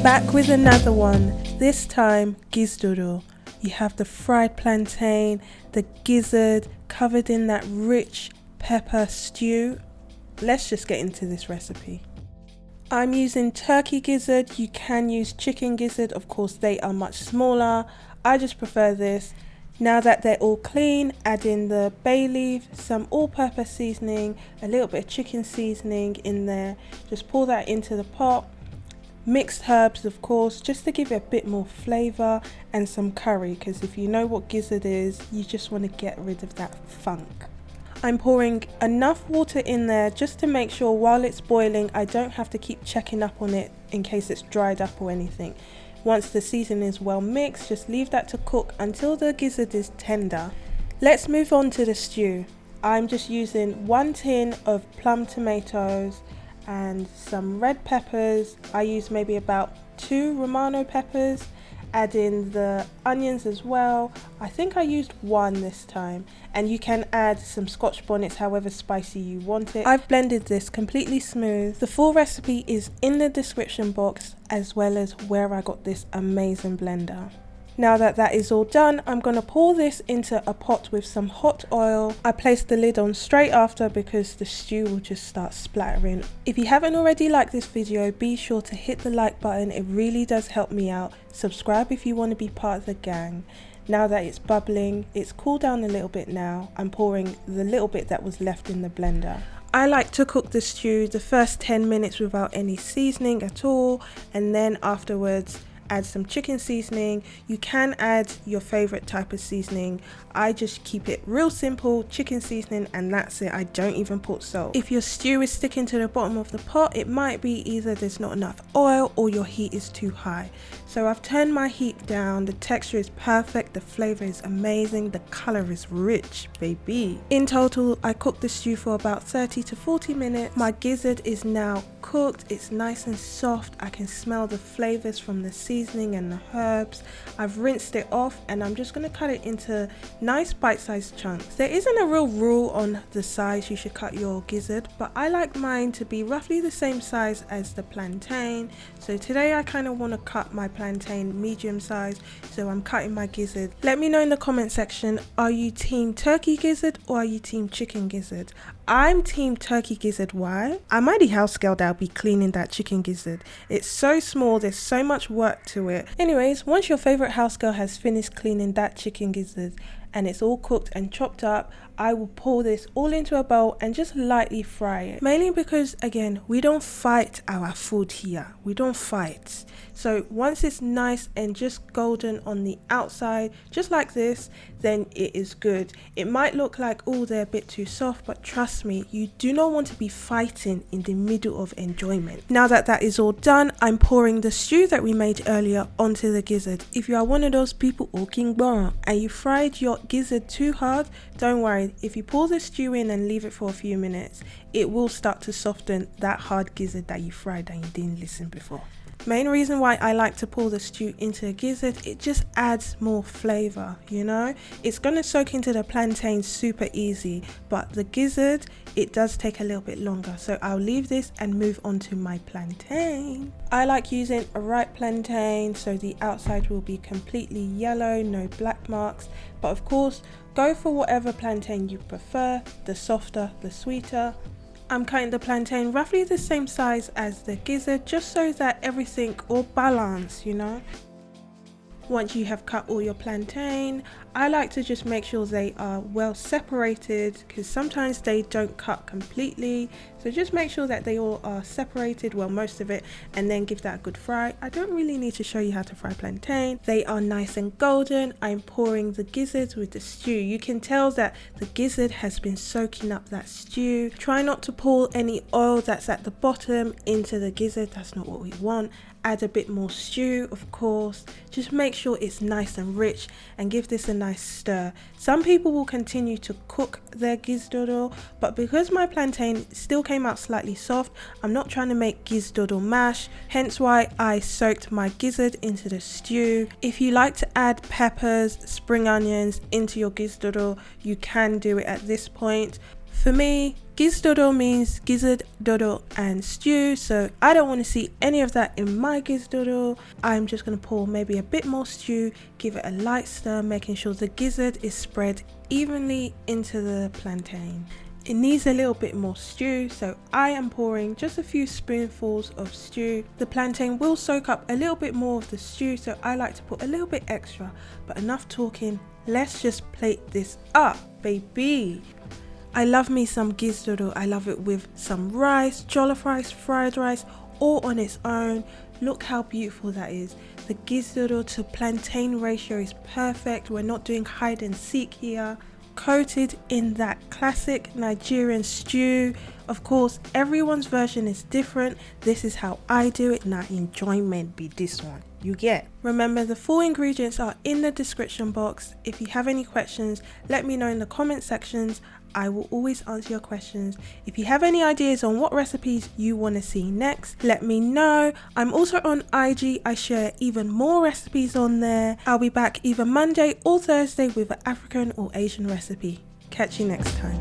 Back with another one, this time GIZDODO. You have the fried plantain, the gizzard covered in that rich pepper stew. Let's just get into this recipe. I'm using turkey gizzard. You can use chicken gizzard, of course they are much smaller. I just prefer this. Now that they're all clean, add in the bay leaf, some all-purpose seasoning, a little bit of chicken seasoning in there. Just pour that into the pot. Mixed herbs, of course, just to give it a bit more flavour, and some curry, because if you know what gizzard is, you just want to get rid of that funk. I'm pouring enough water in there just to make sure while it's boiling I don't have to keep checking up on it in case it's dried up or anything. Once the seasoning is well mixed, just leave that to cook until the gizzard is tender. Let's move on to the stew. I'm just using 1 tin of plum tomatoes and some red peppers. I use maybe about 2 Romano peppers. Add in the onions as well. I think I used 1 this time, and you can add some scotch bonnets however spicy you want it. I've blended this completely smooth. The full recipe is in the description box, as well as where I got this amazing blender. Now that that is all done, I'm going to pour this into a pot with some hot oil. I placed the lid on straight after because the stew will just start splattering. If you haven't already liked this video, be sure to hit the like button. It really does help me out. Subscribe if you want to be part of the gang. Now that it's bubbling, it's cooled down a little bit now. I'm pouring the little bit that was left in the blender. I like to cook the stew the first 10 minutes without any seasoning at all, and then afterwards add some chicken seasoning. You can add your favorite type of seasoning. I just keep it real simple, chicken seasoning, and that's it. I don't even put salt. If your stew is sticking to the bottom of the pot, it might be either there's not enough oil or your heat is too high. So I've turned my heat down. The texture is perfect, the flavor is amazing, the color is rich, baby. In total, I cooked the stew for about 30 to 40 minutes. My gizzard is now cooked. It's nice and soft. I can smell the flavors from the seasoning and the herbs. I've rinsed it off, and I'm just going to cut it into nice bite-sized chunks. There isn't a real rule on the size you should cut your gizzard, but I like mine to be roughly the same size as the plantain. So today I kind of want to cut my plantain medium size, so I'm cutting my gizzard. Let me know in the comment section, are you team turkey gizzard or are you team chicken gizzard? I'm team turkey gizzard. Why? I might be house girl that'll be cleaning that chicken gizzard. It's so small, there's so much work to it. Anyways, once your favorite house girl has finished cleaning that chicken gizzard and it's all cooked and chopped up, I will pour this all into a bowl and just lightly fry it. Mainly because, again, we don't fight our food here. We don't fight. So once it's nice and just golden on the outside, just like this, then it is good. It might look like, oh, they're a bit too soft, but trust me, you do not want to be fighting in the middle of enjoyment. Now that that is all done, I'm pouring the stew that we made earlier onto the gizzard. If you are one of those people and you fried your gizzard too hard, don't worry. If you pour the stew in and leave it for a few minutes, it will start to soften that hard gizzard that you fried and you didn't listen before. Main reason why I like to pour the stew into a gizzard, it just adds more flavor, you know. It's gonna soak into the plantain super easy, but the gizzard, it does take a little bit longer. So I'll leave this and move on to my plantain. I like using a ripe plantain, so the outside will be completely yellow, no black marks. But of course, go for whatever plantain you prefer, the softer, the sweeter. I'm cutting the plantain roughly the same size as the gizzard, just so that everything all balance, you know. Once you have cut all your plantain, I like to just make sure they are well separated, because sometimes they don't cut completely. So just make sure that they all are separated, well, most of it, and then give that a good fry. I don't really need to show you how to fry plantain. They are nice and golden. I'm pouring the gizzards with the stew. You can tell that the gizzard has been soaking up that stew. Try not to pour any oil that's at the bottom into the gizzard. That's not what we want. Add a bit more stew, of course. Just make sure it's nice and rich and give this a nice stir. Some people will continue to cook their GIZDODO, but because my plantain still came out slightly soft, I'm not trying to make GIZDODO mash, hence why I soaked my gizzard into the stew. If you like to add peppers, spring onions into your GIZDODO, you can do it at this point. For me, GIZDODO means gizzard, dodo and stew, so I don't want to see any of that in my GIZDODO. I'm just going to pour maybe a bit more stew, give it a light stir, making sure the gizzard is spread evenly into the plantain. It needs a little bit more stew, so I am pouring just a few spoonfuls of stew. The plantain will soak up a little bit more of the stew, so I like to put a little bit extra. But enough talking, let's just plate this up, baby. I love me some GIZDODO. I love it with some rice, jollof rice, fried rice, or on its own. Look how beautiful that is. The GIZDODO to plantain ratio is perfect. We're not doing hide and seek here. Coated in that classic Nigerian stew. Of course, everyone's version is different. This is how I do it. Now enjoyment be this one. You get. Remember, the full ingredients are in the description box. If you have any questions, let me know in the comment sections. I will always answer your questions. If you have any ideas on what recipes you want to see next, let me know. I'm also on IG. I share even more recipes on there. I'll be back either Monday or Thursday with an African or Asian recipe. Catch you next time.